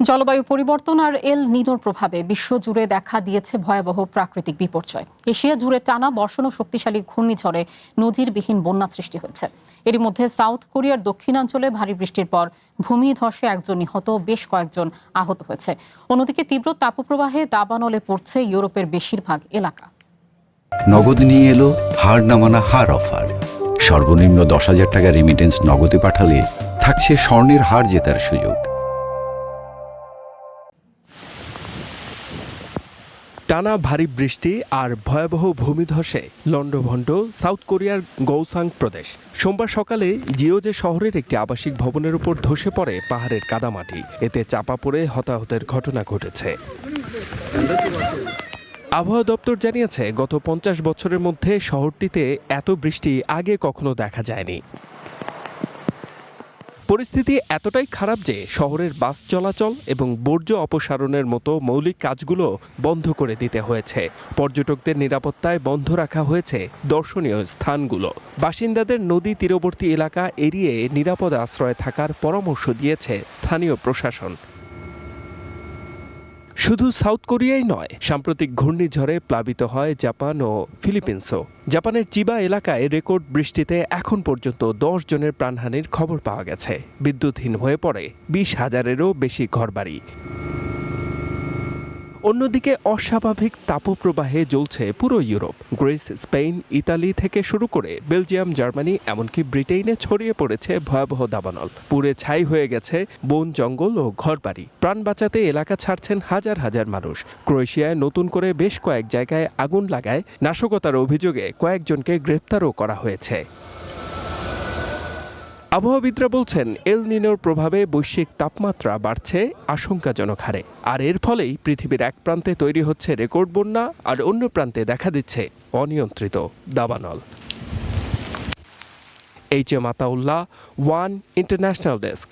জলবায়ু পরিবর্তন আর এল নিনোর প্রভাবে বিশ্বজুড়ে দেখা দিয়েছে ভয়াবহ প্রাকৃতিক বিপর্যয়। এশিয়া জুড়ে টানা বর্ষণ ও শক্তিশালী ঘূর্ণিঝড়ে নজিরবিহীন বন্যা সৃষ্টি হয়েছে। এরই মধ্যে সাউথ কোরিয়ার দক্ষিণাঞ্চলে ভারী বৃষ্টির পর ভূমিধসে একজন নিহত, বেশ কয়েকজন আহত হয়েছে। অন্যদিকে তীব্র তাপপ্রবাহে দাবানলে পড়ছে ইউরোপের বেশিরভাগ এলাকা। নগদ নিয়ে এলো হার না মানা হার অফার। সর্বনিম্ন 10,000 টাকা রেমিটেন্স নগদে পাঠালে থাকছে স্বর্ণের হার জেতার সুযোগ। টানা ভারী বৃষ্টি আর ভয়াবহ ভূমিধসে লণ্ডভণ্ড সাউথ কোরিয়ার গৌসাং প্রদেশ। সোমবার সকালে জিওজে শহরের একটি আবাসিক ভবনের উপর ধসে পড়ে পাহাড়ের কাদামাটি। এতে চাপা পড়ে হতাহতের ঘটনা ঘটেছে। আবহাওয়া দপ্তর জানিয়েছে, গত 50 বছরের মধ্যে শহরটিতে এত বৃষ্টি আগে কখনো দেখা যায়নি। পরিস্থিতি এতটাই খারাপ যে শহরের বাস চলাচল এবং বর্জ্য অপসারণের মতো মৌলিক কাজগুলো বন্ধ করে দিতে হয়েছে। পর্যটকদের নিরাপত্তায় বন্ধ রাখা হয়েছে দর্শনীয় স্থানগুলো। বাসিন্দাদের নদী তীরবর্তী এলাকা এড়িয়ে নিরাপদ আশ্রয়ে থাকার পরামর্শ দিয়েছে স্থানীয় প্রশাসন। শুধু সাউথ কোরিয়াই নয়, সাম্প্রতিক ঘূর্ণিঝড়ে প্লাবিত হয় জাপান ও ফিলিপিন্সও। জাপানের চিবা এলাকায় রেকর্ড বৃষ্টিতে এখন পর্যন্ত 10 জনের প্রাণহানির খবর পাওয়া গেছে। বিদ্যুৎহীন হয়ে পড়ে 20,000-এরও বেশি ঘরবাড়ি। অন্যদিকে অস্বাভাবিক তাপপ্রবাহে জ্বলছে পুরো ইউরোপ। গ্রিস, স্পেন, ইতালি থেকে শুরু করে বেলজিয়াম, জার্মানি, এমনকি ব্রিটেনে ছড়িয়ে পড়েছে ভয়াবহ দাবানল। পুড়ে ছাই হয়ে গেছে বন, জঙ্গল ও ঘরবাড়ি। প্রাণ বাঁচাতে এলাকা ছাড়ছেন হাজার হাজার মানুষ। ক্রোয়েশিয়ায় নতুন করে বেশ কয়েক জায়গায় আগুন লাগায় নাশকতার অভিযোগে কয়েকজনকে গ্রেপ্তারও করা হয়েছে। আবহাওয়াবিদরা বলছেন, এল নিনোর প্রভাবে বৈশ্বিক তাপমাত্রা বাড়ছে আশঙ্কাজনক হারে। আর এর ফলেই পৃথিবীর এক প্রান্তে তৈরি হচ্ছে রেকর্ড বন্যা, আর অন্য প্রান্তে দেখা দিচ্ছে অনিয়ন্ত্রিত দাবানল। H M Ataullah, one international desk.